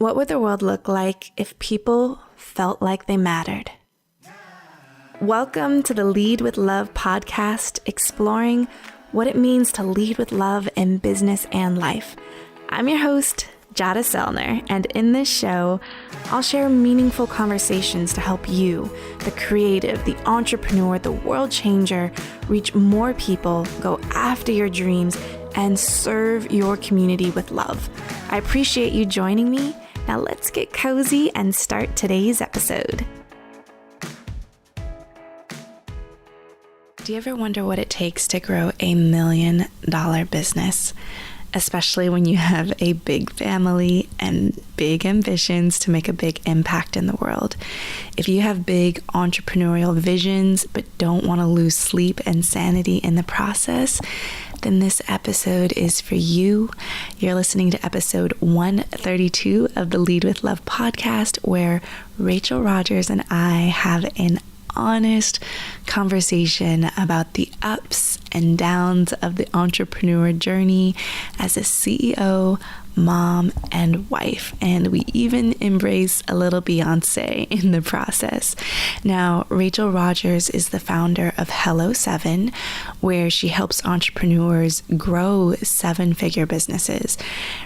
What would the world look like if people felt like they mattered? Welcome to the Lead with Love podcast, exploring what it means to lead with love in business and life. I'm your host, Jada Selner, and in this show, I'll share meaningful conversations to help you, the creative, the entrepreneur, the world changer, reach more people, go after your dreams, and serve your community with love. I appreciate you joining me. Now let's get cozy and start today's episode. Do you ever wonder what it takes to grow $1 million business? Especially when you have a big family and big ambitions to make a big impact in the world. If you have big entrepreneurial visions but don't want to lose sleep and sanity in the process, then this episode is for you. You're listening to episode 132 of the Lead with Love podcast, where Rachel Rodgers and I have an honest conversation about the ups and downs of the entrepreneur journey as a CEO, mom, and wife. And we even embrace a little Beyonce in the process. Now, Rachel Rodgers is the founder of Hello 7, where she helps entrepreneurs grow 7-figure businesses.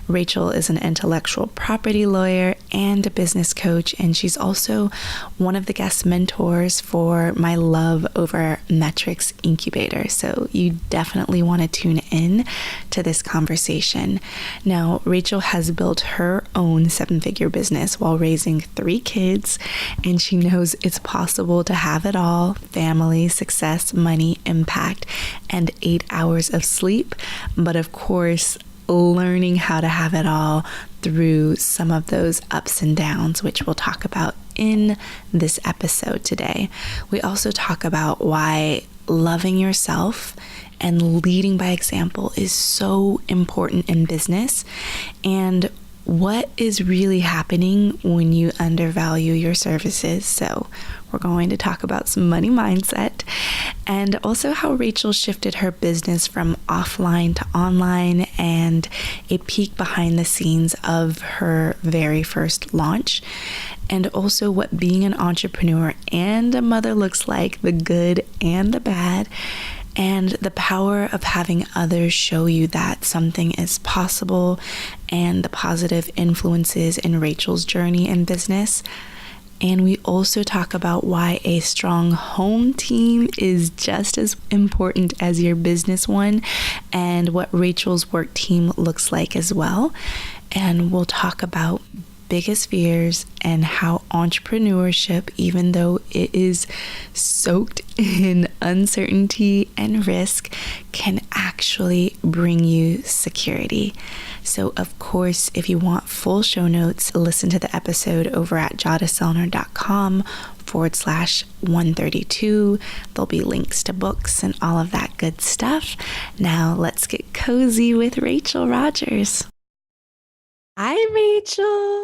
Rachel is an intellectual property lawyer and a business coach, and she's also one of the guest mentors for my Love Over Metrics Incubator. So you definitely want to tune in to this conversation. Now, Rachel has built her own 7-figure business while raising 3 kids, and she knows it's possible to have it all: family, success, money, impact, and 8 hours of sleep. But of course, learning how to have it all through some of those ups and downs, which we'll talk about in this episode today. We also talk about why loving yourself and leading by example is so important in business, and what is really happening when you undervalue your services. So we're going to talk about some money mindset, and also how Rachel shifted her business from offline to online, and a peek behind the scenes of her very first launch, and also what being an entrepreneur and a mother looks like, the good and the bad, and the power of having others show you that something is possible, and the positive influences in Rachel's journey in business. And we also talk about why a strong home team is just as important as your business one, and what Rachel's work team looks like as well. And we'll talk about biggest fears and how entrepreneurship, even though it is soaked in uncertainty and risk, can actually bring you security. So of course, if you want full show notes, listen to the episode over at jadaselner.com/132. There'll be links to books and all of that good stuff. Now let's get cozy with Rachel Rodgers. Hi, Rachel.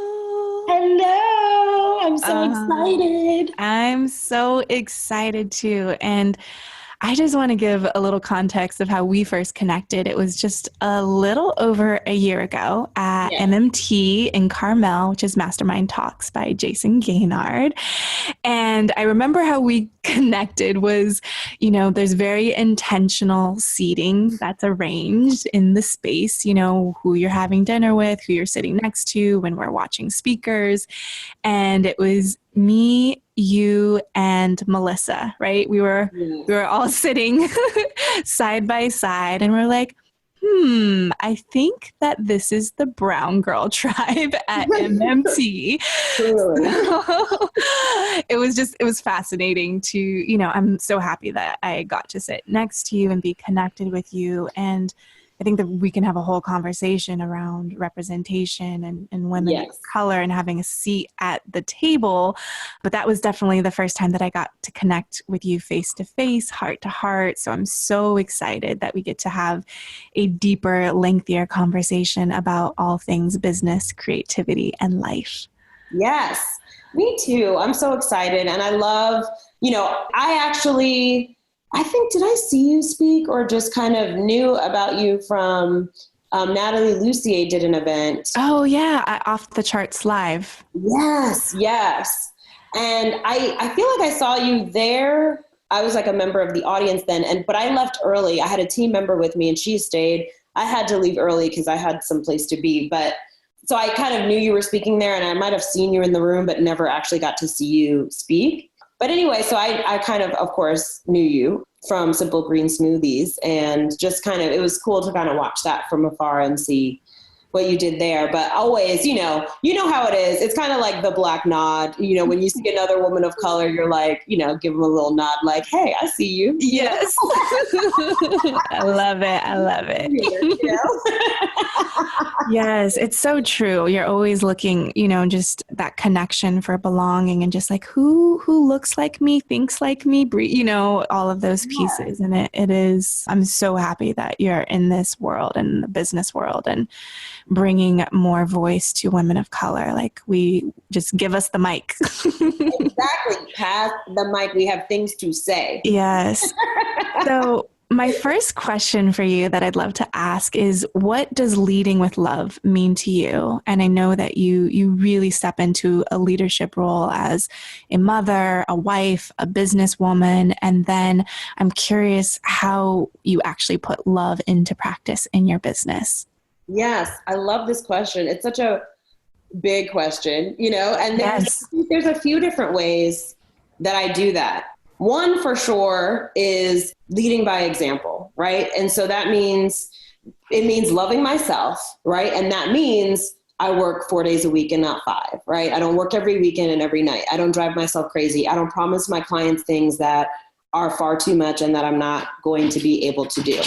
Hello. I'm so excited. I'm so excited too. And I just want to give a little context of how we first connected. It was just a little over a year ago at MMT in Carmel, which is Mastermind Talks by Jason Gaynard. And I remember how we connected was, there's very intentional seating that's arranged in the space, who you're having dinner with, who you're sitting next to when we're watching speakers. And it was me, you, and Melissa, right? We were all sitting side by side, and we're like, I think that this is the brown girl tribe at MMT. It was fascinating to, I'm so happy that I got to sit next to you and be connected with you. And I think that we can have a whole conversation around representation and women of color and having a seat at the table. But that was definitely the first time that I got to connect with you face to face, heart to heart. So I'm so excited that we get to have a deeper, lengthier conversation about all things business, creativity, and life. Yes, me too. I'm so excited. And I love, I think, did I see you speak or just kind of knew about you from Natalie Lucier did an event. Oh yeah. Off the Charts Live. Yes. Yes. And I feel like I saw you there. I was like a member of the audience then, but I left early. I had a team member with me and she stayed. I had to leave early because I had some place to be. But so I kind of knew you were speaking there and I might have seen you in the room, but never actually got to see you speak. But anyway, so I kind of course, knew you from Simple Green Smoothies and just kind of, it was cool to kind of watch that from afar and see what you did there. But always, you know how it is. It's kind of like the black nod. You know, when you see another woman of color, you're like, give them a little nod like, hey, I see you. Yes. I love it. I love it. Yes, it's so true. You're always looking, just that connection for belonging and just like who looks like me, thinks like me, all of those pieces. And it is, I'm so happy that you're in this world and the business world and bringing more voice to women of color. Like we just give us the mic. Exactly. Pass the mic. We have things to say. Yes. So my first question for you that I'd love to ask is, what does leading with love mean to you? And I know that you really step into a leadership role as a mother, a wife, a businesswoman. And then I'm curious how you actually put love into practice in your business. Yes, I love this question. It's such a big question, and there's a few different ways that I do that. One for sure is leading by example, right? And so it means loving myself, right? And that means I work 4 days a week and not 5, right? I don't work every weekend and every night. I don't drive myself crazy. I don't promise my clients things that are far too much and that I'm not going to be able to do,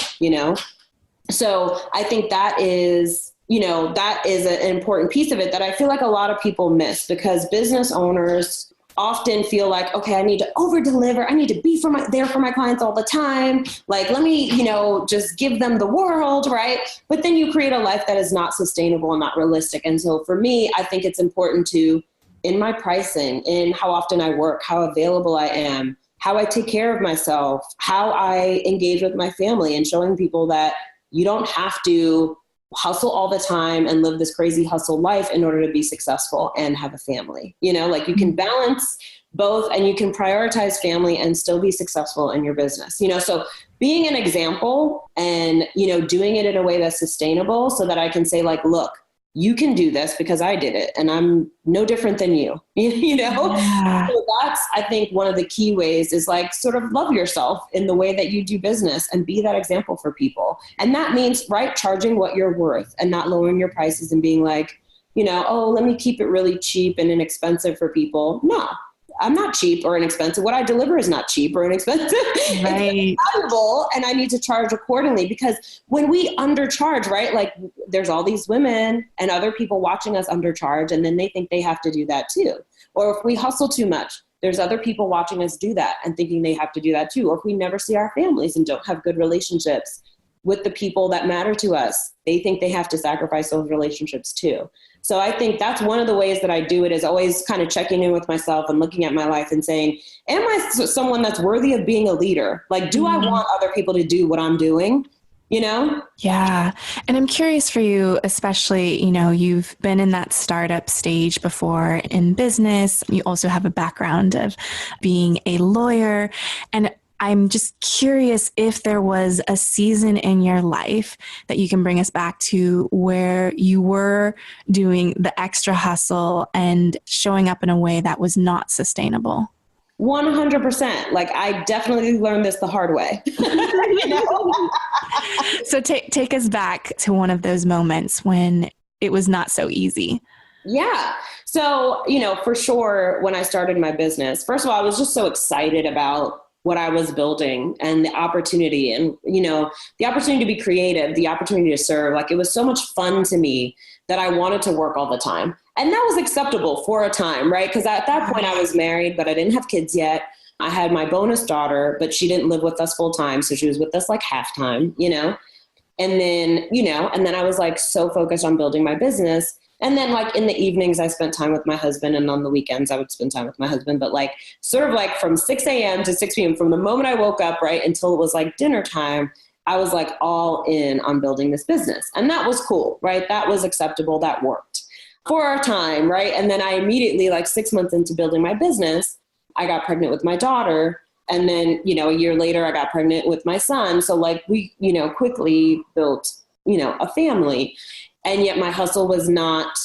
So I think that is an important piece of it that I feel like a lot of people miss, because business owners often feel like, okay, I need to over deliver. I need to be there for my clients all the time. Like, let me, just give them the world. Right. But then you create a life that is not sustainable and not realistic. And so for me, I think it's important to, in my pricing, in how often I work, how available I am, how I take care of myself, how I engage with my family, and showing people that you don't have to hustle all the time and live this crazy hustle life in order to be successful and have a family. Like you can balance both and you can prioritize family and still be successful in your business. So being an example and, doing it in a way that's sustainable so that I can say like, look, you can do this because I did it and I'm no different than you, Yeah. So that's, I think, one of the key ways is like sort of love yourself in the way that you do business and be that example for people. And that means, right, charging what you're worth and not lowering your prices and being like, oh, let me keep it really cheap and inexpensive for people. No, I'm not cheap or inexpensive. What I deliver is not cheap or inexpensive. Right. It's valuable, and I need to charge accordingly, because when we undercharge, right, like there's all these women and other people watching us undercharge, and then they think they have to do that too. Or if we hustle too much, there's other people watching us do that and thinking they have to do that too. Or if we never see our families and don't have good relationships with the people that matter to us, they think they have to sacrifice those relationships too. So I think that's one of the ways that I do it, is always kind of checking in with myself and looking at my life and saying, am I someone that's worthy of being a leader? Like, do I want other people to do what I'm doing? Yeah. And I'm curious for you, especially, you've been in that startup stage before in business. You also have a background of being a lawyer. And I'm just curious if there was a season in your life that you can bring us back to where you were doing the extra hustle and showing up in a way that was not sustainable. 100%. Like, I definitely learned this the hard way. So take us back to one of those moments when it was not so easy. Yeah. So, for sure, when I started my business, first of all, I was just so excited about what I was building and the opportunity and, the opportunity to be creative, the opportunity to serve. Like, it was so much fun to me that I wanted to work all the time. And that was acceptable for a time, right? Because at that point I was married, but I didn't have kids yet. I had my bonus daughter, but she didn't live with us full time. So she was with us like half time, and then I was like so focused on building my business. And then like in the evenings, I spent time with my husband, and on the weekends I would spend time with my husband, but like sort of like from 6 a.m. to 6 p.m. from the moment I woke up, right, until it was like dinner time, I was like all in on building this business. And that was cool, right? That was acceptable. That worked for our time, right? And then I immediately, like 6 months into building my business, I got pregnant with my daughter. And then, a year later, I got pregnant with my son. So like we, quickly built, a family. And yet my hustle was not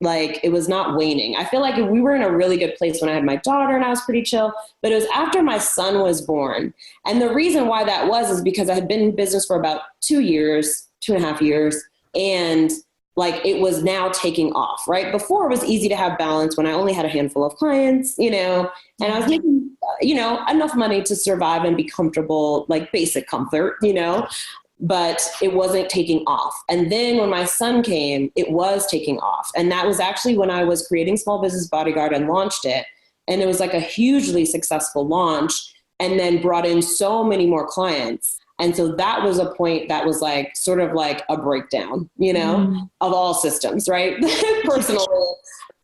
it was not waning. I feel like we were in a really good place when I had my daughter and I was pretty chill, but it was after my son was born. And the reason why that was is because I had been in business for about 2 years, 2.5 years. And it was now taking off, right? Before it was easy to have balance when I only had a handful of clients, and I was making, enough money to survive and be comfortable, like basic comfort, but it wasn't taking off. And then when my son came, it was taking off. And that was actually when I was creating Small Business Bodyguard and launched it. And it was like a hugely successful launch and then brought in so many more clients. And so that was a point that was like, sort of like a breakdown, of all systems, right? Personally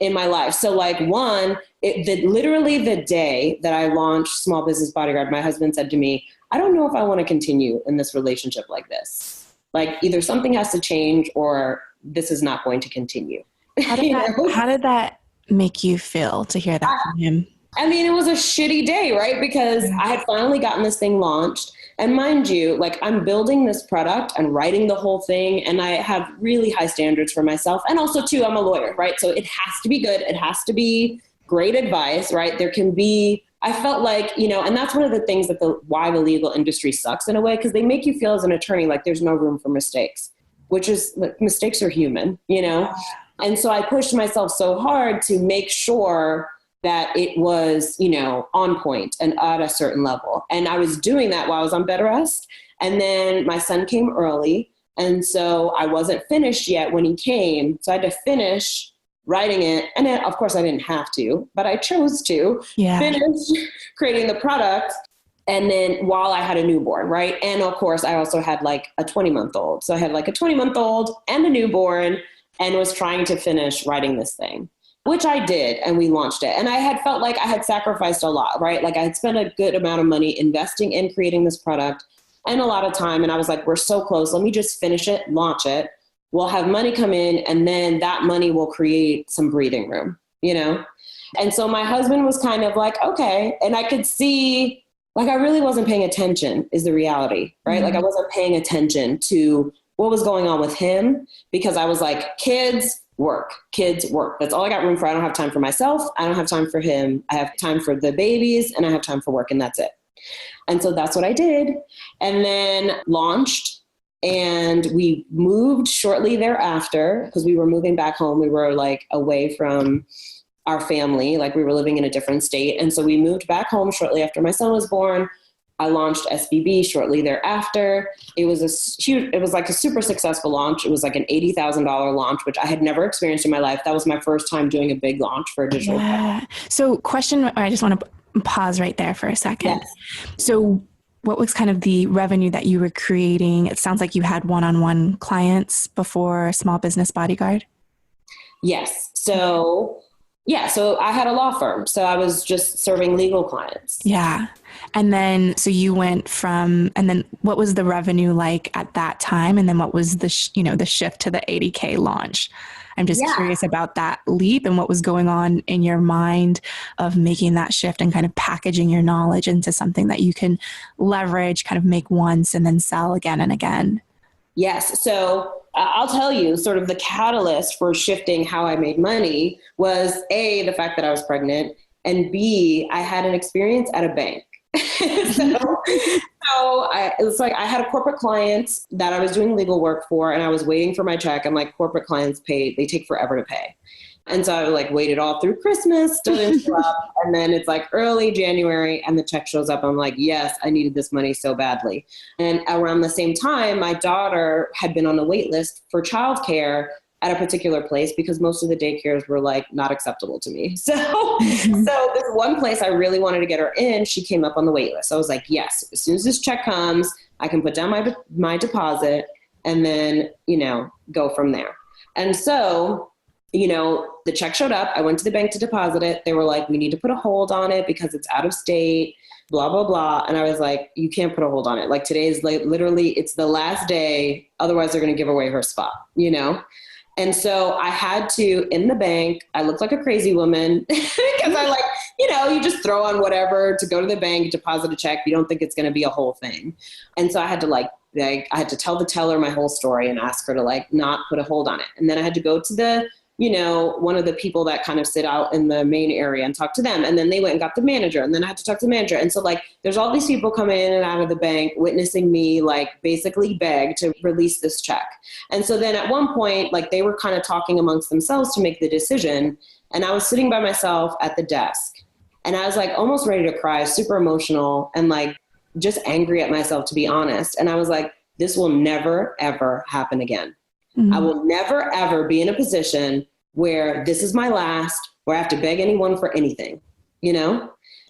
in my life. So like literally the day that I launched Small Business Bodyguard, my husband said to me, I don't know if I want to continue in this relationship like this. Like either something has to change or this is not going to continue. How did that make you feel to hear that from him? I mean, it was a shitty day, right? Because I had finally gotten this thing launched. And mind you, I'm building this product and writing the whole thing. And I have really high standards for myself. And also too, I'm a lawyer, right? So it has to be good. It has to be great advice, right? There can be, I felt like, and that's one of the things why the legal industry sucks in a way, because they make you feel as an attorney like there's no room for mistakes, which is, mistakes are human, And so I pushed myself so hard to make sure that it was, on point and at a certain level. And I was doing that while I was on bed rest. And then my son came early. And so I wasn't finished yet when he came. So I had to finish writing it. And then, of course, I didn't have to, but I chose to finish creating the product. And then while I had a newborn, right? And of course, I also had like a 20-month-old. So I had like a 20-month-old and a newborn and was trying to finish writing this thing, which I did. And we launched it. And I had felt like I had sacrificed a lot, right? Like I had spent a good amount of money investing in creating this product and a lot of time. And I was like, we're so close. Let me just finish it, launch it. We'll have money come in and then that money will create some breathing room, And so my husband was kind of like, okay. And I could see, I really wasn't paying attention is the reality, right? Mm-hmm. I wasn't paying attention to what was going on with him because I was like, kids, work. That's all I got room for. I don't have time for myself. I don't have time for him. I have time for the babies and I have time for work and that's it. And so that's what I did. And then launched. And we moved shortly thereafter because we were moving back home. We were away from our family, we were living in a different state. And so we moved back home shortly after my son was born. I launched SBB shortly thereafter. It was a super successful launch. It was an $80,000 launch, which I had never experienced in my life. That was my first time doing a big launch for a digital product. So question, I just want to pause right there for a second. Yes. So what was kind of the revenue that you were creating? It sounds like you had one-on-one clients before Small Business Bodyguard. Yes. So I had a law firm. So I was just serving legal clients. Yeah. And then, so you went from, and then what was the revenue like at that time? And then what was the shift to the 80K launch? I'm just curious about that leap and what was going on in your mind of making that shift and kind of packaging your knowledge into something that you can leverage, kind of make once and then sell again and again. Yes. So I'll tell you sort of the catalyst for shifting how I made money was A, the fact that I was pregnant, and B, I had an experience at a bank. It was I had a corporate client that I was doing legal work for and I was waiting for my check. I'm like, corporate clients they take forever to pay. And so I waited all through Christmas, still didn't show up. And then it's early January and the check shows up. I'm like, yes, I needed this money so badly. And around the same time, my daughter had been on the wait list for childcare at a particular place because most of the daycares were not acceptable to me. So this one place I really wanted to get her in, she came up on the wait list. So I was like, yes, as soon as this check comes, I can put down my deposit and then, go from there. And so the check showed up. I went to the bank to deposit it. They were like, we need to put a hold on it because it's out of state, blah, blah, blah. And I was like, you can't put a hold on it. Like today is like, literally, it's the last day. Otherwise they're going to give away her spot, And so I had to, in the bank, I looked like a crazy woman because I you just throw on whatever to go to the bank, deposit a check. You don't think it's going to be a whole thing. And so I had to I had to tell the teller my whole story and ask her to not put a hold on it. And then I had to go to the, one of the people that kind of sit out in the main area and talk to them. And then they went and got the manager, and then I had to talk to the manager. And so there's all these people coming in and out of the bank witnessing me basically beg to release this check. And so then at one point, they were kind of talking amongst themselves to make the decision. And I was sitting by myself at the desk, and I was almost ready to cry, super emotional and just angry at myself, to be honest. And I was like, this will never, ever happen again. Mm-hmm. I will never, ever be in a position where this is my last, where I have to beg anyone for anything,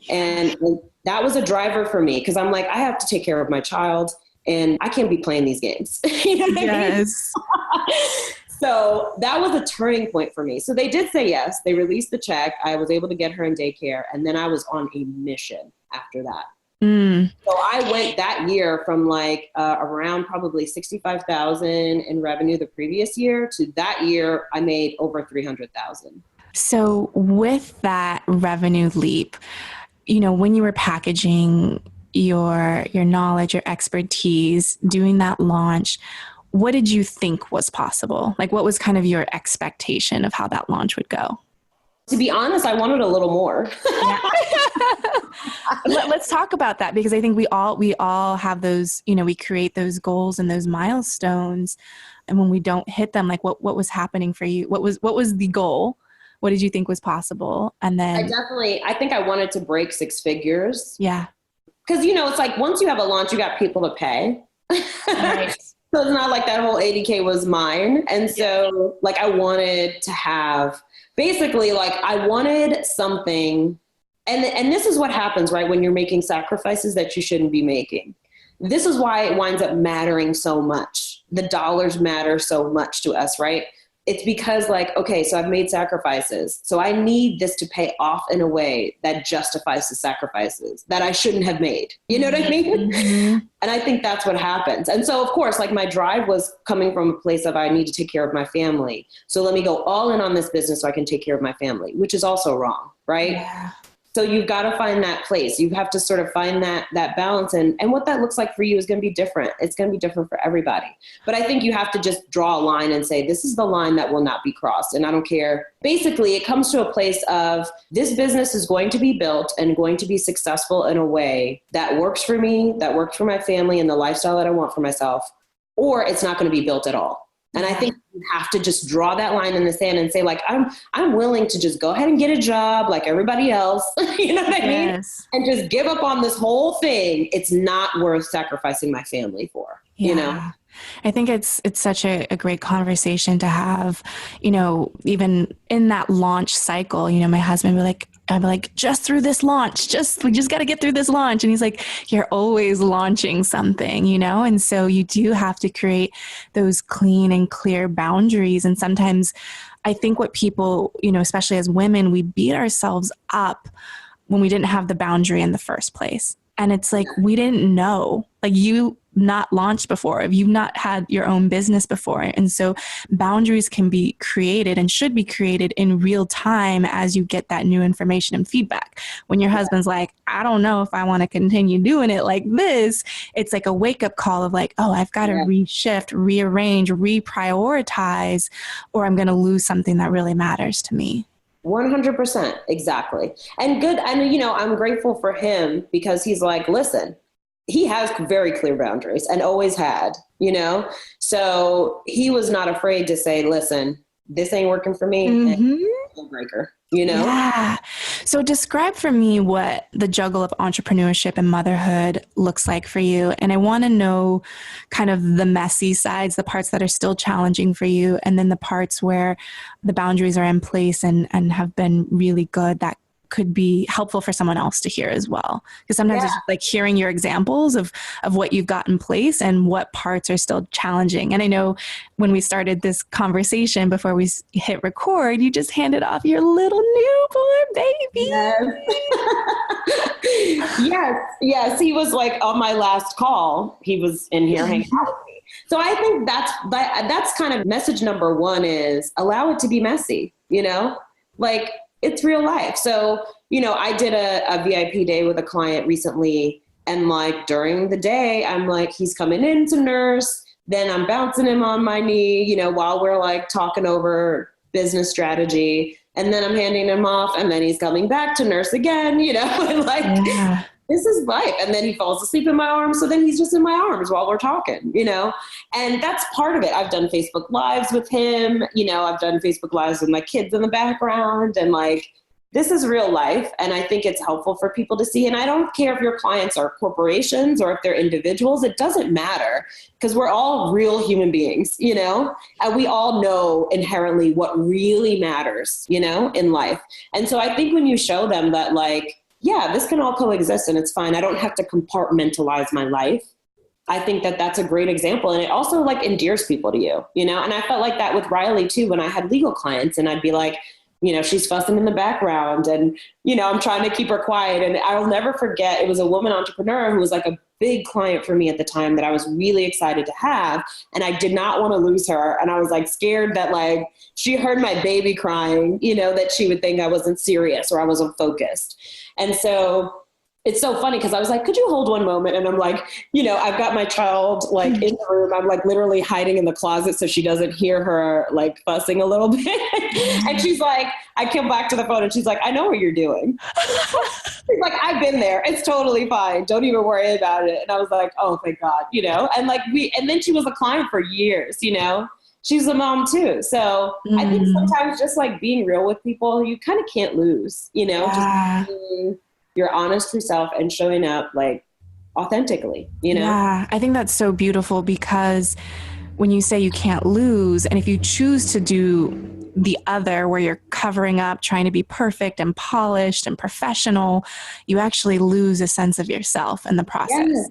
And that was a driver for me, because I'm I have to take care of my child, and I can't be playing these games. You know what yes. I mean? So that was a turning point for me. So they did say yes. They released the check. I was able to get her in daycare. And then I was on a mission after that. Mm. So I went that year from around probably 65,000 in revenue the previous year to that year I made over 300,000. So with that revenue leap, when you were packaging your knowledge, your expertise, doing that launch, what did you think was possible? What was kind of your expectation of how that launch would go? To be honest, I wanted a little more. Yeah. Let's talk about that, because I think we all have those, we create those goals and those milestones. And when we don't hit them, what was happening for you? What was the goal? What did you think was possible? And then I think I wanted to break 6 figures. Yeah. Cause it's once you have a launch, you got people to pay. Right. So it's not that whole 80K was mine. And so I wanted to have basically I wanted something, and this is what happens, right? When you're making sacrifices that you shouldn't be making. This is why it winds up mattering so much. The dollars matter so much to us, right? It's because okay, so I've made sacrifices. So I need this to pay off in a way that justifies the sacrifices that I shouldn't have made. You know what I mean? Mm-hmm. And I think that's what happens. And so of course, my drive was coming from a place of I need to take care of my family. So let me go all in on this business so I can take care of my family, which is also wrong, right? Yeah. So you've got to find that place. You have to sort of find that balance. And what that looks like for you is going to be different. It's going to be different for everybody. But I think you have to just draw a line and say, this is the line that will not be crossed. And I don't care. Basically, it comes to a place of this business is going to be built and going to be successful in a way that works for me, that works for my family and the lifestyle that I want for myself, or it's not going to be built at all. And I think you have to just draw that line in the sand and say, I'm willing to just go ahead and get a job like everybody else, you know what I mean? And just give up on this whole thing. It's not worth sacrificing my family for, I think it's such a great conversation to have, even in that launch cycle. My husband would I'd be just through this launch, we just got to get through this launch. And he's you're always launching something, and so you do have to create those clean and clear boundaries. And sometimes I think what people, especially as women, we beat ourselves up when we didn't have the boundary in the first place. And it's we didn't know, you not launched before, if you've not had your own business before. And so boundaries can be created and should be created in real time as you get that new information and feedback. When your husband's I don't know if I want to continue doing it like this, it's a wake up call of oh, I've got to reshift, rearrange, reprioritize, or I'm going to lose something that really matters to me. 100%. Exactly. And good. And, I'm grateful for him because he's listen, he has very clear boundaries and always had, so he was not afraid to say, listen, this ain't working for me. Mm-hmm. Deal breaker, Yeah. So describe for me what the juggle of entrepreneurship and motherhood looks like for you. And I want to know kind of the messy sides, the parts that are still challenging for you, and then the parts where the boundaries are in place and have been really good, that could be helpful for someone else to hear as well. Because sometimes it's just like hearing your examples of what you've got in place and what parts are still challenging. And I know when we started this conversation before we hit record, you just handed off your little newborn baby. Yes. He was like on my last call, he was in here hanging out with me. So I think that's kind of message number one is allow it to be messy, like it's real life. So, I did a VIP day with a client recently, and like during the day, I'm like, he's coming in to nurse. Then I'm bouncing him on my knee, while we're like talking over business strategy. And then I'm handing him off, and then he's coming back to nurse again, and like, this is life. And then he falls asleep in my arms. So then he's just in my arms while we're talking, and that's part of it. I've done Facebook Lives with him. I've done Facebook Lives with my kids in the background, and like, this is real life. And I think it's helpful for people to see. And I don't care if your clients are corporations or if they're individuals, it doesn't matter, because we're all real human beings, and we all know inherently what really matters, in life. And so I think when you show them that, like, yeah, this can all coexist and it's fine. I don't have to compartmentalize my life. I think that that's a great example. And it also like endears people to you, and I felt like that with Riley too, when I had legal clients, and I'd be like, she's fussing in the background, and, I'm trying to keep her quiet. And I'll never forget, it was a woman entrepreneur who was like a big client for me at the time that I was really excited to have. And I did not want to lose her. And I was like scared that like she heard my baby crying, that she would think I wasn't serious or I wasn't focused. And so it's so funny because I was like, could you hold one moment? And I'm like, I've got my child like in the room. I'm like literally hiding in the closet so she doesn't hear her like fussing a little bit. And she's like, I come back to the phone and she's like, I know what you're doing. She's like, I've been there. It's totally fine. Don't even worry about it. And I was like, oh, thank God, and like and then she was a client for years, she's a mom too. So I think sometimes just like being real with people, you kind of can't lose, just being your honest yourself and showing up like authentically, Yeah, I think that's so beautiful, because when you say you can't lose, and if you choose to do the other where you're covering up, trying to be perfect and polished and professional, you actually lose a sense of yourself in the process.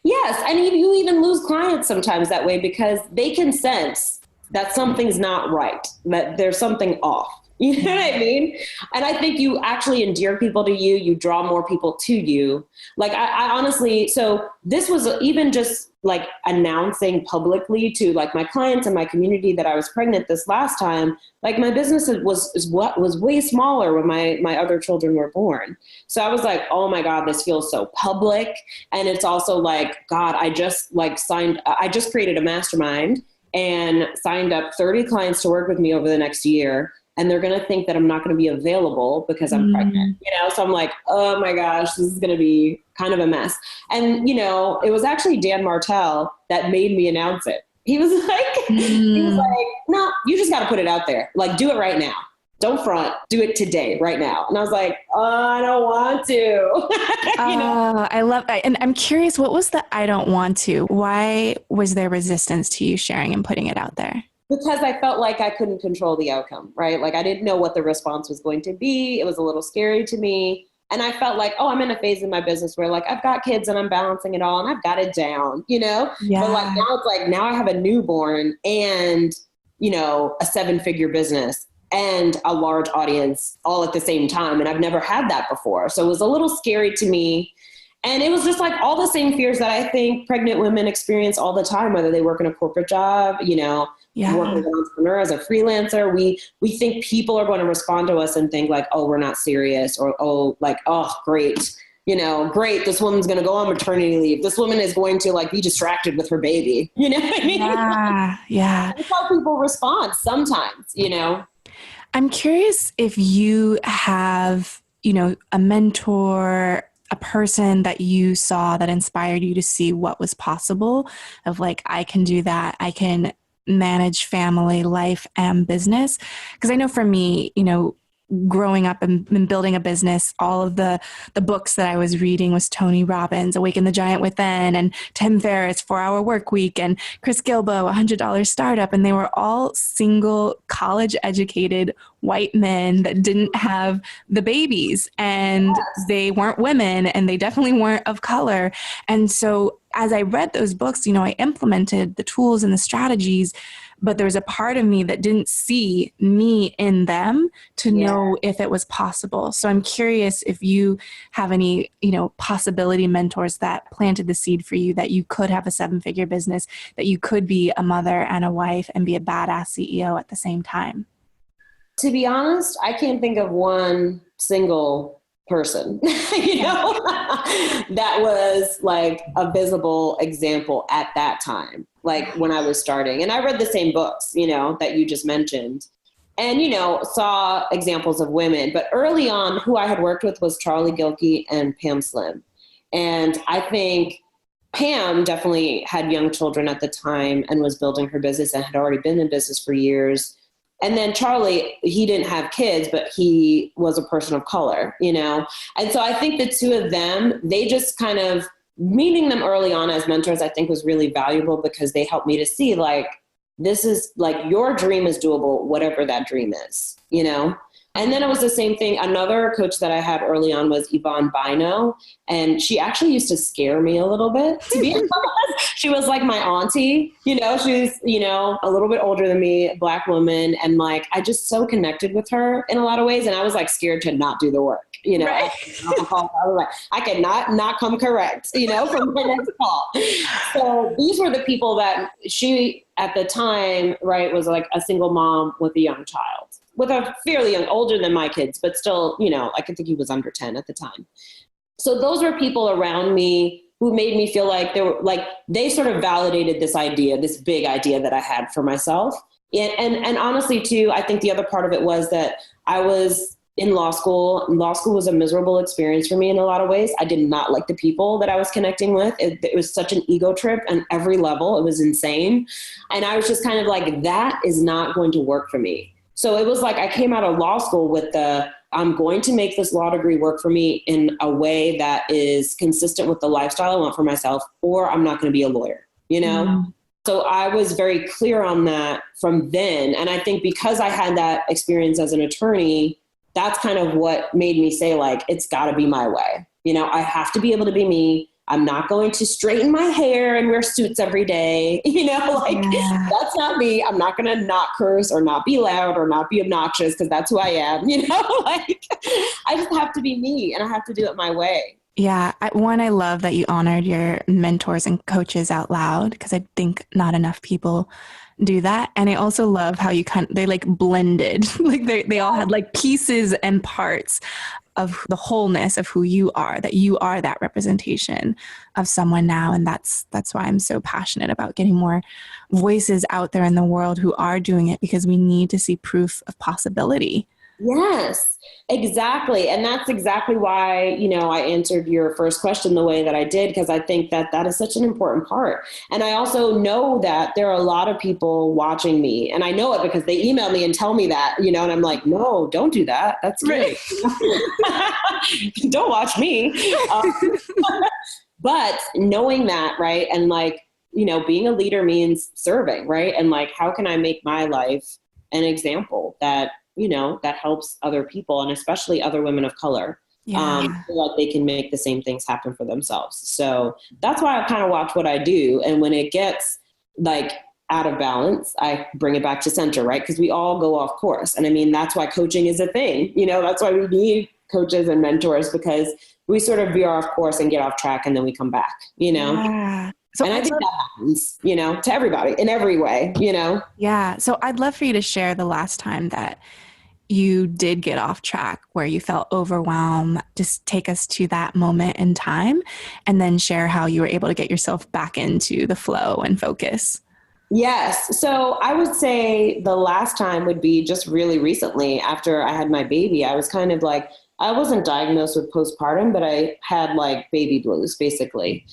Yes. And you even lose clients sometimes that way, because they can sense that something's not right, that there's something off. You know what I mean? And I think you actually endear people to you. You draw more people to you. Like I honestly, so this was even just like announcing publicly to like my clients and my community that I was pregnant this last time. Like my business was way smaller when my other children were born. So I was like, oh my God, this feels so public. And it's also like, God, I just created a mastermind and signed up 30 clients to work with me over the next year. And they're going to think that I'm not going to be available because I'm pregnant, So I'm like, oh my gosh, this is going to be kind of a mess. And, it was actually Dan Martell that made me announce it. He was like, no, you just got to put it out there. Like, do it right now. Don't front. Do it today, right now. And I was like, oh, I don't want to. I love that. And I'm curious, what was the I don't want to? Why was there resistance to you sharing and putting it out there? Because I felt like I couldn't control the outcome, right? Like I didn't know what the response was going to be. It was a little scary to me. And I felt like, oh, I'm in a phase in my business where like I've got kids and I'm balancing it all and I've got it down, Yeah. But like now it's like, now I have a newborn and, a 7-figure business and a large audience all at the same time. And I've never had that before. So it was a little scary to me. And it was just like all the same fears that I think pregnant women experience all the time, whether they work in a corporate job, work as an entrepreneur, as a freelancer. We think people are going to respond to us and think like, oh, we're not serious, or, oh, like, oh, great. Great. This woman's going to go on maternity leave. This woman is going to like be distracted with her baby. You know what I mean? Yeah. That's how people respond sometimes, I'm curious if you have, a mentor, a person that you saw that inspired you to see what was possible of like, I can do that. I can manage family, life, and business. Because I know for me, growing up and building a business, all of the books that I was reading was Tony Robbins, Awaken the Giant Within, and Tim Ferriss, 4-Hour Workweek, and Chris Gilbo, $100 Startup. And they were all single, college educated white men that didn't have the babies, and they weren't women, and they definitely weren't of color. And so as I read those books, I implemented the tools and the strategies, but there was a part of me that didn't see me in them to know if it was possible. So I'm curious if you have any, possibility mentors that planted the seed for you that you could have a 7-figure business, that you could be a mother and a wife and be a badass CEO at the same time. To be honest, I can't think of one single person, that was like a visible example at that time, like when I was starting. And I read the same books, that you just mentioned, and, saw examples of women. But early on, who I had worked with was Charlie Gilkey and Pam Slim. And I think Pam definitely had young children at the time and was building her business and had already been in business for years. And then Charlie, he didn't have kids, but he was a person of color, And so I think the two of them, they just kind of, meeting them early on as mentors, I think was really valuable because they helped me to see like, this is like, your dream is doable, whatever that dream is, And then it was the same thing. Another coach that I had early on was Yvonne Bino, and she actually used to scare me a little bit, to be honest. She was like my auntie, she's, a little bit older than me, Black woman. And like, I just so connected with her in a lot of ways. And I was like scared to not do the work, Right. I was like, I could not come correct, from my next call. So these were the people that she, at the time, right, was like a single mom with a young child. With a fairly young, older than my kids, but still, I could think he was under 10 at the time. So those were people around me who made me feel like they sort of validated this idea, this big idea that I had for myself. And honestly too, I think the other part of it was that I was in law school. Law school was a miserable experience for me in a lot of ways. I did not like the people that I was connecting with. It was such an ego trip on every level. It was insane. And I was just kind of like, that is not going to work for me. So it was like I came out of law school with I'm going to make this law degree work for me in a way that is consistent with the lifestyle I want for myself, or I'm not going to be a lawyer, So I was very clear on that from then. And I think because I had that experience as an attorney, that's kind of what made me say, like, it's got to be my way. I have to be able to be me. I'm not going to straighten my hair and wear suits every day. That's not me. I'm not going to not curse or not be loud or not be obnoxious because that's who I am. I just have to be me and I have to do it my way. Yeah. I love that you honored your mentors and coaches out loud because I think not enough people do that. And I also love how they like blended, like they all had like pieces and parts of the wholeness of who you are, that you are that representation of someone now. And that's why I'm so passionate about getting more voices out there in the world who are doing it, because we need to see proof of possibility. Yes, exactly. And that's exactly why, I answered your first question the way that I did, because I think that is such an important part. And I also know that there are a lot of people watching me, and I know it because they email me and tell me that, and I'm like, no, don't do that. That's great. Don't watch me. But knowing that, right. And like, being a leader means serving, right. And like, how can I make my life an example that that helps other people, and especially other women of color, feel like they can make the same things happen for themselves. So that's why I kind of watch what I do. And when it gets like out of balance, I bring it back to center, right? Because we all go off course. And I mean, that's why coaching is a thing. That's why we need coaches and mentors, because we sort of veer off course and get off track and then we come back, Yeah. So and I think that happens, to everybody in every way, Yeah. So I'd love for you to share the last time that you did get off track, where you felt overwhelmed. Just take us to that moment in time and then share how you were able to get yourself back into the flow and focus. Yes. So I would say the last time would be just really recently after I had my baby. I was kind of like, I wasn't diagnosed with postpartum, but I had like baby blues basically.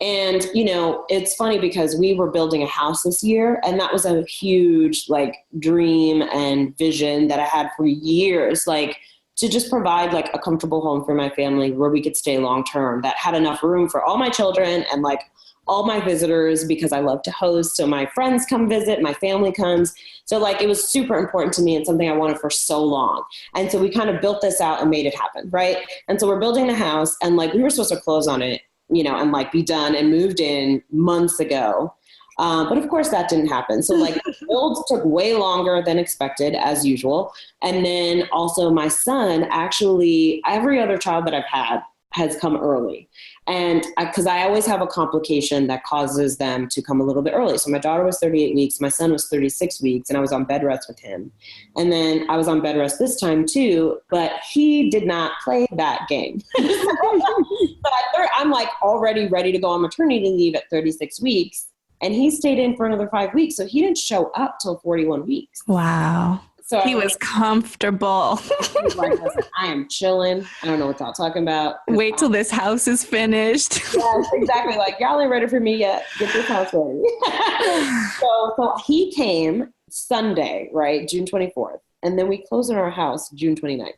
And, you know, it's funny because we were building a house this year, and that was a huge like dream and vision that I had for years, like to just provide like a comfortable home for my family where we could stay long term, that had enough room for all my children and like all my visitors, because I love to host. So my friends come visit, my family comes. So like it was super important to me and something I wanted for so long. And so we kind of built this out and made it happen. Right. And so we're building the house, and like we were supposed to close on it, you know, and like be done and moved in months ago. But of course that didn't happen. So like builds took way longer than expected as usual. And then also my son, actually every other child that I've had has come early. And because I always have a complication that causes them to come a little bit early. So my daughter was 38 weeks, my son was 36 weeks, and I was on bed rest with him. And then I was on bed rest this time too, but he did not play that game. But I'm like already ready to go on maternity leave at 36 weeks. And he stayed in for another 5 weeks. So he didn't show up till 41 weeks. Wow. So he was comfortable. He was like, listen, I am chilling. I don't know what y'all talking about. Wait till this house is finished. Yes, exactly. Like, y'all ain't ready for me yet. Get this house ready. So he came Sunday, right? June 24th. And then we closed on our house June 29th.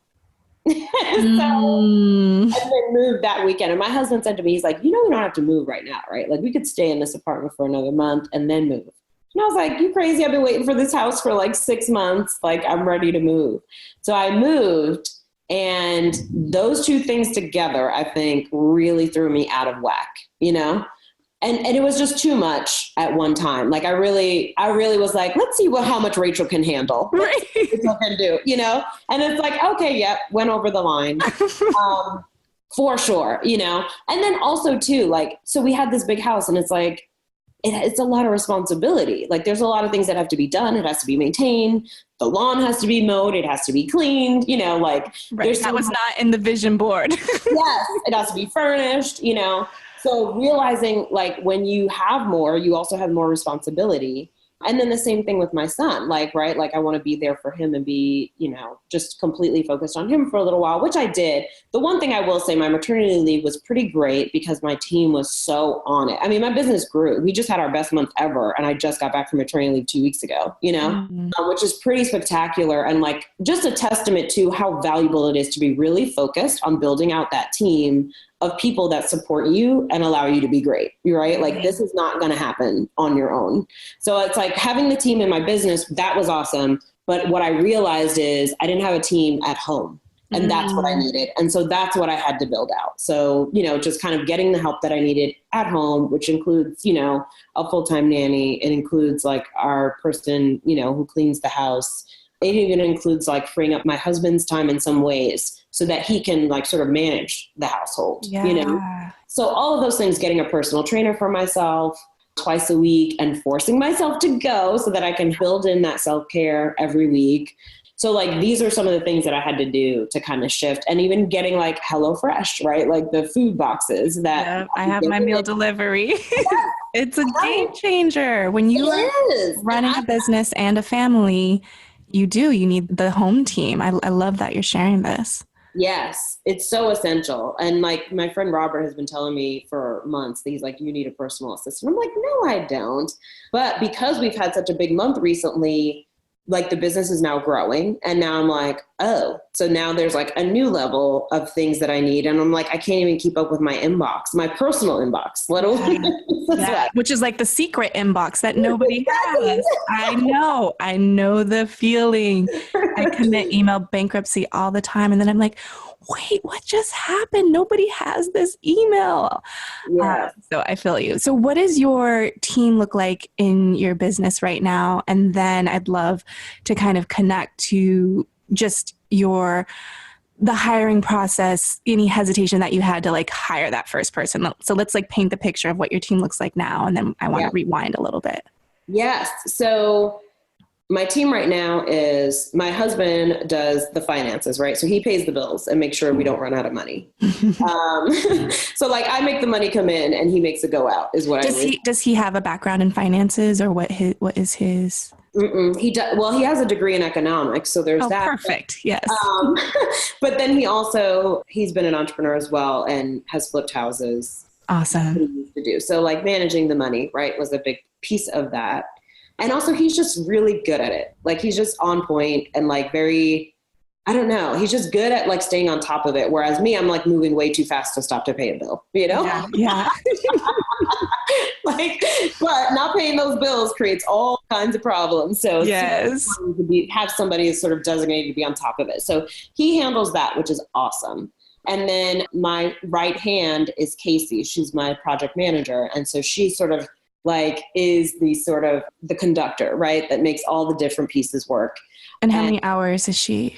And then moved that weekend. And my husband said to me, he's like, you know, we don't have to move right now, right? Like we could stay in this apartment for another month and then move. And I was like, you crazy? I've been waiting for this house for like 6 months. Like I'm ready to move. So I moved, and those two things together, I think really threw me out of whack, you know? And it was just too much at one time. Like I really was like, let's see how much Rachel can handle. Right. Rachel can do, you know? And it's like, okay, yep, went over the line. For sure, you know? And then also too, like, so we had this big house, and it's like, it's a lot of responsibility. Like there's a lot of things that have to be done. It has to be maintained. The lawn has to be mowed. It has to be cleaned, you know, like right. That was not in the vision board. Yes. It has to be furnished, you know? So realizing like when you have more, you also have more responsibility. And then the same thing with my son, like, right. Like I want to be there for him and be, you know, just completely focused on him for a little while, which I did. The one thing I will say, my maternity leave was pretty great because my team was so on it. I mean, my business grew. We just had our best month ever. And I just got back from maternity leave 2 weeks ago, you know, which is pretty spectacular. And like just a testament to how valuable it is to be really focused on building out that team of people that support you and allow you to be great. You're right. Like this is not going to happen on your own. So it's like having the team in my business, that was awesome. But what I realized is I didn't have a team at home, and that's what I needed. And so that's what I had to build out. So, you know, just kind of getting the help that I needed at home, which includes, you know, a full-time nanny. It includes like our person, you know, who cleans the house. It even includes like freeing up my husband's time in some ways so that he can like sort of manage the household, you know? So all of those things, getting a personal trainer for myself twice a week and forcing myself to go so that I can build in that self-care every week. So like, these are some of the things that I had to do to kind of shift, and even getting like HelloFresh, right? Like the food boxes that I have my meal delivery. It's a game changer. When you are running a business and a family, you need the home team. I love that you're sharing this. Yes, it's so essential. And like my friend Robert has been telling me for months that he's like, you need a personal assistant. I'm like, no, I don't. But because we've had such a big month recently, like the business is now growing. And now I'm like, oh, so now there's like a new level of things that I need. And I'm like, I can't even keep up with my inbox, my personal inbox, let alone. Which is like the secret inbox that nobody has. I know the feeling. I commit email bankruptcy all the time. And then I'm like, wait, what just happened? Nobody has this email. So I feel you. So what does your team look like in your business right now? And then I'd love to kind of connect to just the hiring process, any hesitation that you had to like hire that first person. So let's like paint the picture of what your team looks like now. And then I want to rewind a little bit. Yes. So my team right now is my husband does the finances, right? So he pays the bills and makes sure we don't run out of money. So like I make the money come in and he makes it go out is what Does he have a background in finances, or what is his? He does. Well, he has a degree in economics, so there's that. Perfect. Yes. But then he's been an entrepreneur as well and has flipped houses. Awesome. He used to do. So like managing the money, right, was a big piece of that. And also he's just really good at it. Like he's just on point and like very, I don't know. He's just good at like staying on top of it. Whereas me, I'm like moving way too fast to stop to pay a bill, you know? Yeah. Like, but not paying those bills creates all kinds of problems. So it's super important to have somebody sort of designated to be on top of it. So he handles that, which is awesome. And then my right hand is Casey. She's my project manager. And so she sort of like is the sort of the conductor, right? That makes all the different pieces work. And how many hours is she?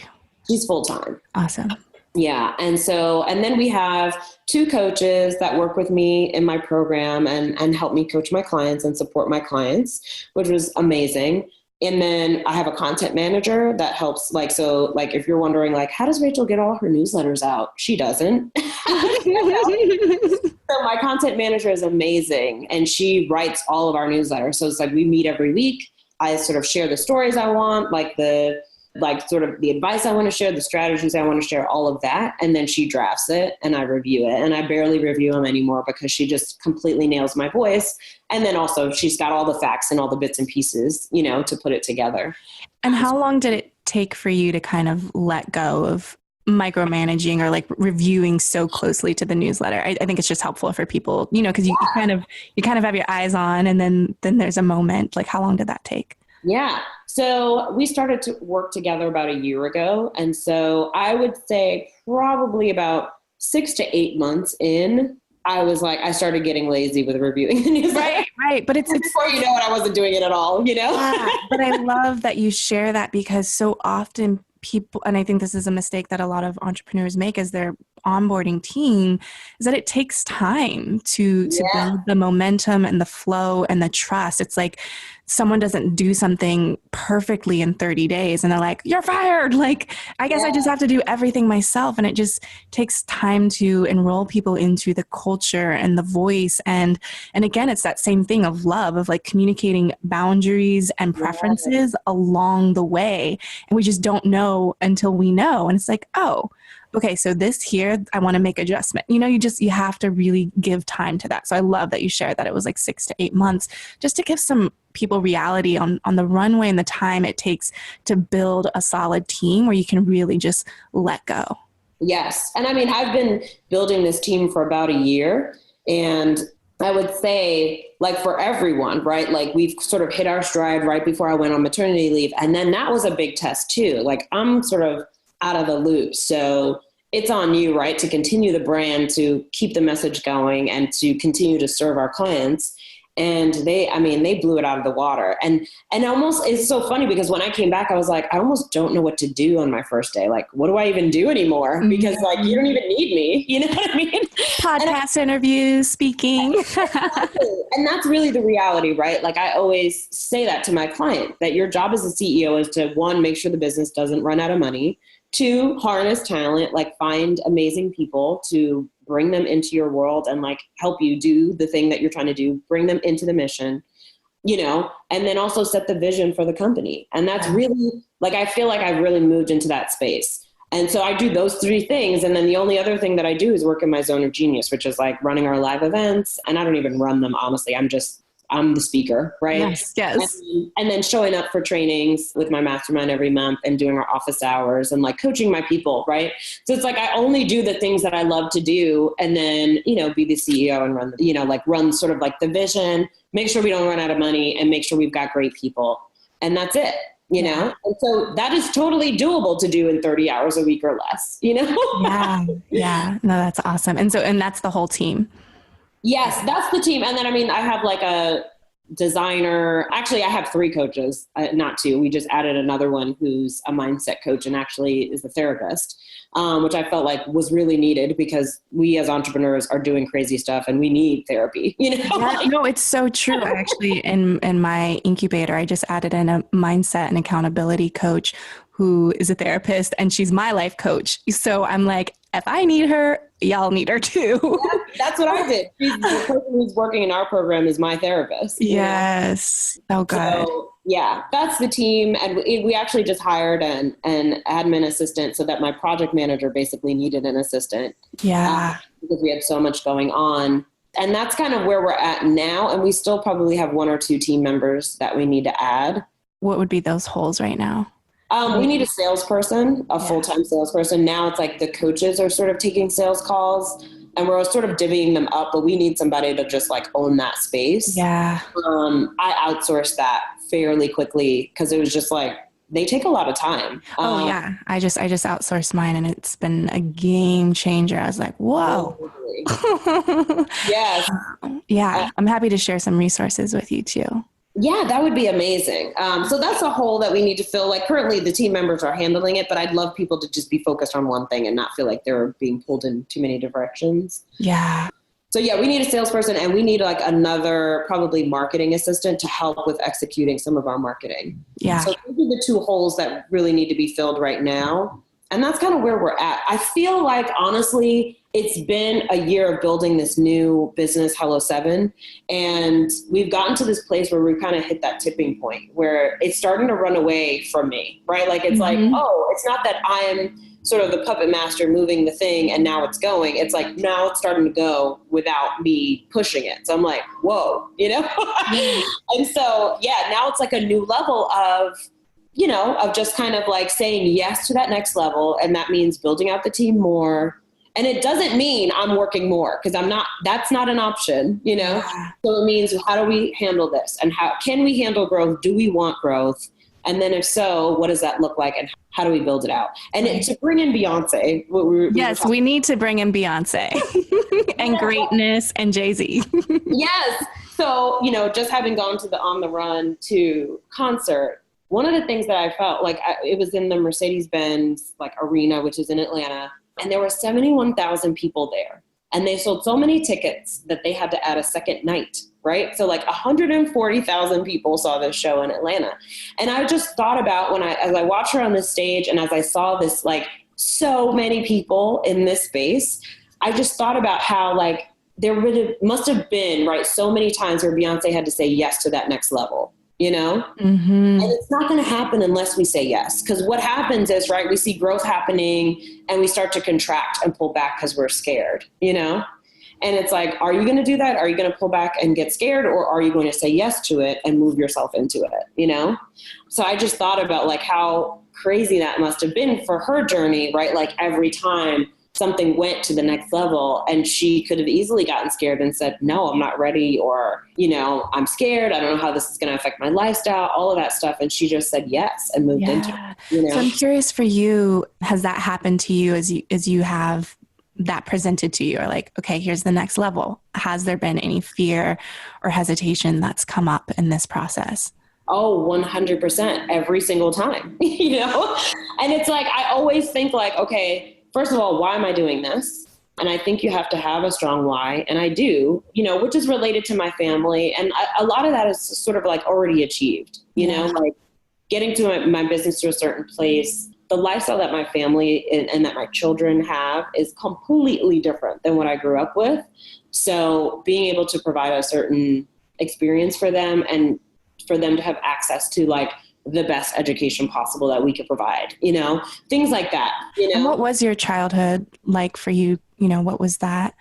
She's full-time. Awesome. Yeah. And then we have 2 coaches that work with me in my program and help me coach my clients and support my clients, which was amazing. And then I have a content manager that helps, like, so like, if you're wondering, like, how does Rachel get all her newsletters out? She doesn't. So my content manager is amazing. And she writes all of our newsletters. So it's like, we meet every week. I sort of share the stories I want, sort of the advice I want to share, the strategies I want to share, all of that. And then she drafts it and I review it. And I barely review them anymore because she just completely nails my voice. And then also she's got all the facts and all the bits and pieces, you know, to put it together. And how long did it take for you to kind of let go of micromanaging or like reviewing so closely to the newsletter? I think it's just helpful for people, you know, because you kind of have your eyes on and then there's a moment. Like, how long did that take? Yeah. So we started to work together about a year ago. And so I would say probably about 6 to 8 months in, I started getting lazy with reviewing the newsletter. Right. But it's before you know it, I wasn't doing it at all, you know? Yeah, but I love that you share that because so often people, and I think this is a mistake that a lot of entrepreneurs make as their onboarding team, is that it takes time to build the momentum and the flow and the trust. It's like someone doesn't do something perfectly in 30 days and they're like, you're fired. Like, I guess I just have to do everything myself. And it just takes time to enroll people into the culture and the voice. And again, it's that same thing of love, of like communicating boundaries and preferences along the way. And we just don't know until we know. And it's like, oh, okay, so this here, I want to make adjustment. You know, you have to really give time to that. So I love that you shared that it was like 6 to 8 months just to give some people reality on the runway and the time it takes to build a solid team where you can really just let go. Yes. And I mean, I've been building this team for about a year, and I would say, like, for everyone, right? Like, we've sort of hit our stride right before I went on maternity leave. And then that was a big test too. Like, I'm sort of out of the loop. So it's on you, right, to continue the brand, to keep the message going and to continue to serve our clients. And they blew it out of the water. And almost, it's so funny because when I came back, I was like, I almost don't know what to do on my first day. Like, what do I even do anymore? Because like, you don't even need me. You know what I mean? Podcast interviews, speaking. And that's really the reality, right? Like, I always say that to my client, that your job as a CEO is to, 1, make sure the business doesn't run out of money. 2, harness talent, like find amazing people to bring them into your world and like help you do the thing that you're trying to do, bring them into the mission, you know, and then also set the vision for the company. And that's really, like, I feel like I've really moved into that space. And so I do those 3 things. And then the only other thing that I do is work in my zone of genius, which is like running our live events. And I don't even run them, honestly. I'm the speaker, right? Yes. And then showing up for trainings with my mastermind every month and doing our office hours and like coaching my people, right? So it's like, I only do the things that I love to do, and then, you know, be the CEO and run sort of like the vision, make sure we don't run out of money, and make sure we've got great people. And that's it, you know? And so that is totally doable to do in 30 hours a week or less, you know? Yeah. No, that's awesome. And that's the whole team. Yes, that's the team. And then, I mean, I have like a designer. Actually, I have 3 coaches, not 2. We just added another one who's a mindset coach and actually is a therapist, which I felt like was really needed because we as entrepreneurs are doing crazy stuff and we need therapy, you know? Yeah, no, it's so true. I actually, in my incubator, I just added in a mindset and accountability coach who is a therapist, and she's my life coach. So I'm like, if I need her, y'all need her too. Yeah, that's what I did. The person who's working in our program is my therapist. Yes. Oh, good. So, yeah, that's the team. And we actually just hired an admin assistant so that my project manager basically needed an assistant. Yeah. Because we had so much going on. And that's kind of where we're at now. And we still probably have 1 or 2 team members that we need to add. What would be those holes right now? We need a salesperson, a full-time salesperson. Now it's like the coaches are sort of taking sales calls and we're sort of divvying them up, but we need somebody to just like own that space. Yeah. I outsourced that fairly quickly because it was just like, they take a lot of time. Yeah. I just outsourced mine and it's been a game changer. I was like, whoa. Yes. Yeah. I'm happy to share some resources with you too. Yeah, that would be amazing. So that's a hole that we need to fill. Like currently the team members are handling it, but I'd love people to just be focused on one thing and not feel like they're being pulled in too many directions. Yeah. So yeah, we need a salesperson and we need like another probably marketing assistant to help with executing some of our marketing. Yeah. So those are the 2 holes that really need to be filled right now. And that's kind of where we're at. I feel like, honestly, it's been a year of building this new business, Hello 7. And we've gotten to this place where we kind of hit that tipping point where it's starting to run away from me, right? Like, it's like, oh, it's not that I'm sort of the puppet master moving the thing and now it's going. It's like, now it's starting to go without me pushing it. So I'm like, whoa, you know? And so, yeah, now it's like a new level of, you know, of just kind of like saying yes to that next level. And that means building out the team more. And it doesn't mean I'm working more because that's not an option, you know? Yeah. So it means, how do we handle this? And how can we handle growth? Do we want growth? And then if so, what does that look like? And how do we build it out? And to bring in Beyonce. We need to bring in Beyonce and greatness and Jay-Z. Yes. So, you know, just having gone to the On the Run 2 concert, one of the things that I felt like it was in the Mercedes-Benz like arena, which is in Atlanta, and there were 71,000 people there. And they sold so many tickets that they had to add a second night, right? So like 140,000 people saw this show in Atlanta. And I just thought about as I watched her on this stage and as I saw this, like so many people in this space, I just thought about how like must have been, right, so many times where Beyonce had to say yes to that next level. You know, and it's not going to happen unless we say yes. Because what happens is, right, we see growth happening and we start to contract and pull back because we're scared, you know, and it's like, are you going to do that? Are you going to pull back and get scared, or are you going to say yes to it and move yourself into it? You know, so I just thought about like how crazy that must have been for her journey, right? Like every time something went to the next level and she could have easily gotten scared and said, no, I'm not ready. Or, you know, I'm scared. I don't know how this is going to affect my lifestyle, all of that stuff. And she just said yes and moved into it. You know? So I'm curious for you, has that happened to you as you have that presented to you, or like, okay, here's the next level? Has there been any fear or hesitation that's come up in this process? Oh, 100% every single time, you know? And it's like, I always think like, okay, first of all, why am I doing this? And I think you have to have a strong why. And I do, you know, which is related to my family. And a lot of that is sort of like already achieved, you know, like getting to my business to a certain place. The lifestyle that my family and that my children have is completely different than what I grew up with. So being able to provide a certain experience for them and for them to have access to like the best education possible that we could provide, you know, things like that, you know. And what was your childhood like for you? You know, what was that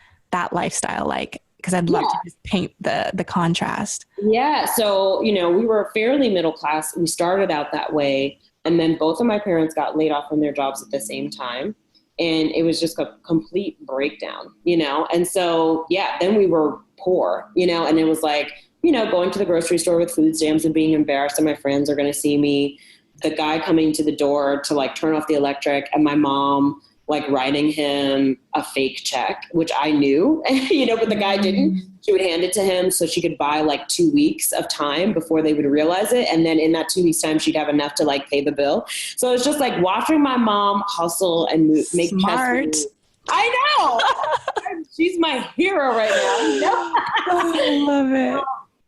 lifestyle like? Because I'd love to just paint the contrast. Yeah. So, you know, we were fairly middle class. We started out that way. And then both of my parents got laid off from their jobs at the same time. And it was just a complete breakdown, you know? And so, yeah, then we were poor, you know, and it was like, you know, going to the grocery store with food stamps and being embarrassed that my friends are going to see me, the guy coming to the door to like turn off the electric, and my mom like writing him a fake check, which I knew, you know, but the guy didn't. She would hand it to him so she could buy like 2 weeks of time before they would realize it. And then in that 2 weeks time, she'd have enough to like pay the bill. So it's just like watching my mom hustle and make smart. I know. She's my hero right now. You know? I love it.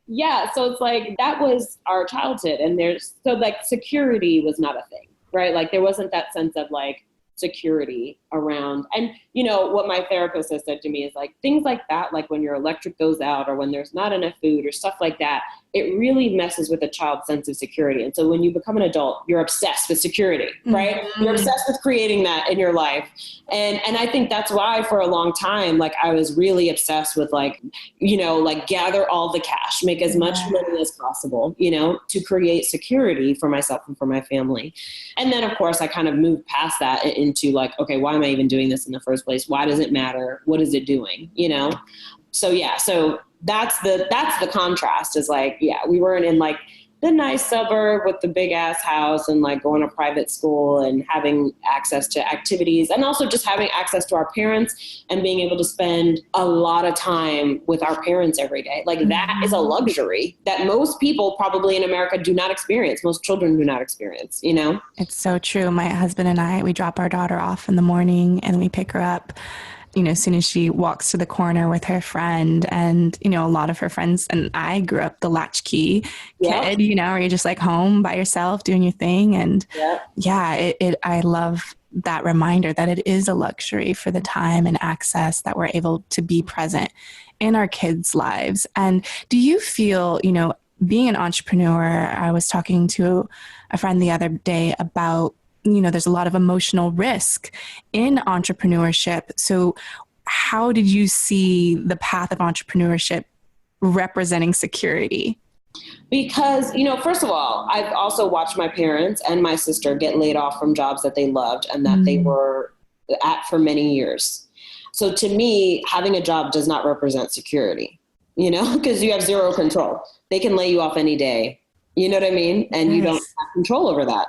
Yeah. So it's like, that was our childhood. And so like security was not a thing, right? Like there wasn't that sense of like security around. And you know, what my therapist has said to me is like, things like that, like when your electric goes out or when there's not enough food or stuff like that, it really messes with a child's sense of security. And so when you become an adult, you're obsessed with security, right? Mm-hmm. You're obsessed with creating that in your life. And I think that's why for a long time, like I was really obsessed with like, you know, like gather all the cash, make as much money as possible, you know, to create security for myself and for my family. And then of course I kind of moved past that into like, okay, why am I even doing this in the first place? Why does it matter? What is it doing? You know? So yeah, so that's the contrast is like, yeah, we weren't in like the nice suburb with the big ass house and like going to private school and having access to activities and also just having access to our parents and being able to spend a lot of time with our parents every day. Like that is a luxury that most people probably in America do not experience. Most children do not experience, you know? It's so true. My husband and I, we drop our daughter off in the morning and we pick her up, you know, as soon as she walks to the corner with her friend. And, you know, a lot of her friends, and I grew up the latchkey kid, you know, where you're just like home by yourself doing your thing. And I love that reminder that it is a luxury for the time and access that we're able to be present in our kids' lives. And do you feel, you know, being an entrepreneur, I was talking to a friend the other day about, you know, there's a lot of emotional risk in entrepreneurship. So how did you see the path of entrepreneurship representing security? Because, you know, first of all, I've also watched my parents and my sister get laid off from jobs that they loved and that they were at for many years. So to me, having a job does not represent security, you know, because you have zero control. They can lay you off any day. You know what I mean? And you don't have control over that.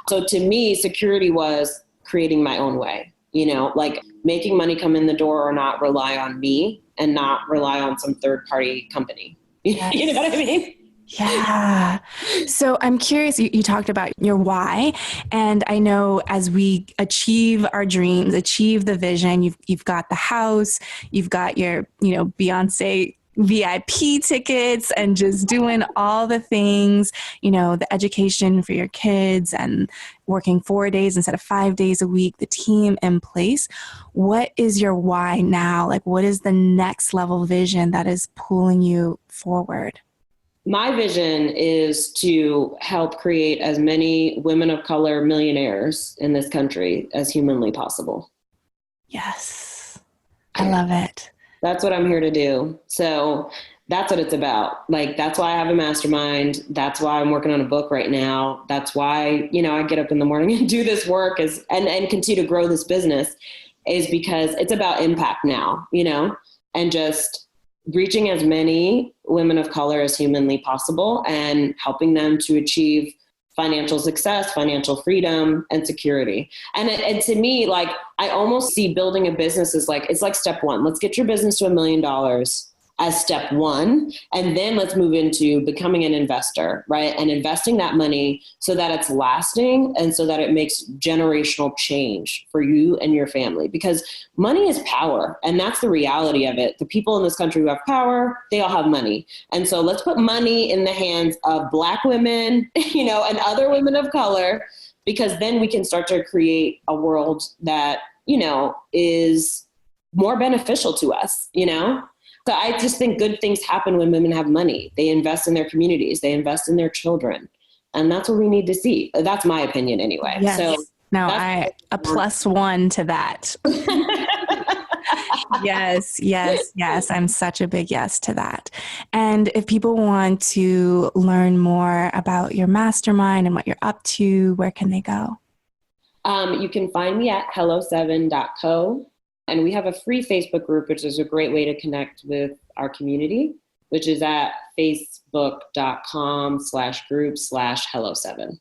So to me, security was creating my own way, you know, like making money come in the door or not rely on me and not rely on some third party company. Yes. You know what I mean? Yeah. So I'm curious, you talked about your why. And I know as we achieve our dreams, achieve the vision, you've got the house, you've got your, you know, Beyonce VIP tickets and just doing all the things, you know, the education for your kids and working 4 days instead of 5 days a week, the team in place. What is your why now? Like, what is the next level vision that is pulling you forward? My vision is to help create as many women of color millionaires in this country as humanly possible. Yes. I love it. That's what I'm here to do. So that's what it's about. Like, that's why I have a mastermind. That's why I'm working on a book right now. That's why, you know, I get up in the morning and do this work and continue to grow this business is because it's about impact now, you know, and just reaching as many women of color as humanly possible and helping them to achieve financial success, financial freedom, and security. And to me, like, I almost see building a business as like, it's like step one. Let's get your business to $1 million as step one. And then let's move into becoming an investor, right? And investing that money so that it's lasting and so that it makes generational change for you and your family. Because money is power. And that's the reality of it. The people in this country who have power, they all have money. And so let's put money in the hands of Black women, you know, and other women of color, because then we can start to create a world that, you know, is more beneficial to us, you know? So I just think good things happen when women have money. They invest in their communities. They invest in their children. And that's what we need to see. That's my opinion anyway. Yes. So no, a +1 to that. Yes. I'm such a big yes to that. And if people want to learn more about your mastermind and what you're up to, where can they go? You can find me at hello7.co. And we have a free Facebook group, which is a great way to connect with our community, which is at facebook.com/group/hello7.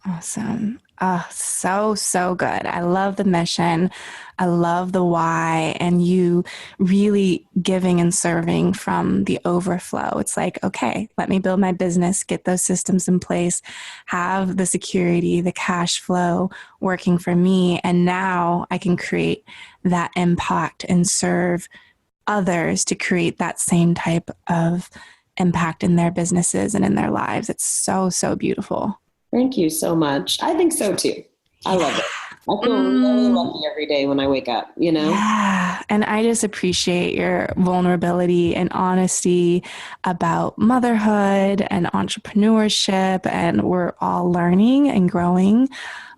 Awesome. Oh, so good. I love the mission. I love the why, and you really giving and serving from the overflow. It's like, okay, let me build my business, get those systems in place, have the security, the cash flow working for me. And now I can create that impact and serve others to create that same type of impact in their businesses and in their lives. It's so beautiful. Thank you so much. I think so too. I love it. I feel really lucky every day when I wake up, you know? Yeah. And I just appreciate your vulnerability and honesty about motherhood and entrepreneurship. And we're all learning and growing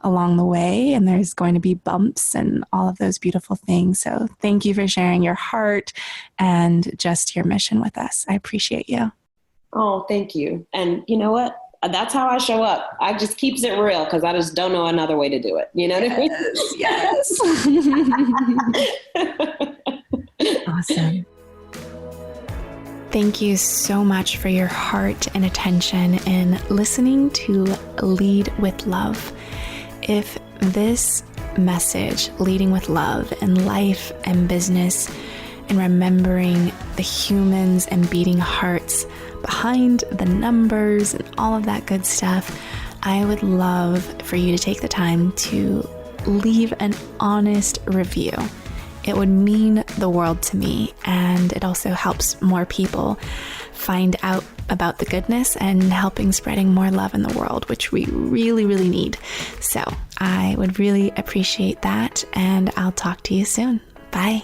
along the way. And there's going to be bumps and all of those beautiful things. So thank you for sharing your heart and just your mission with us. I appreciate you. Oh, thank you. And you know what? That's how I show up. I just keeps it real because I just don't know another way to do it. You know what I mean? Yes. Awesome. Thank you so much for your heart and attention in listening to Lead with Love. If this message, leading with love in life and business, and remembering the humans and beating hearts behind the numbers and all of that good stuff, I would love for you to take the time to leave an honest review. It would mean the world to me, and it also helps more people find out about the goodness and helping spreading more love in the world, which we really, really need. So I would really appreciate that, and I'll talk to you soon. Bye.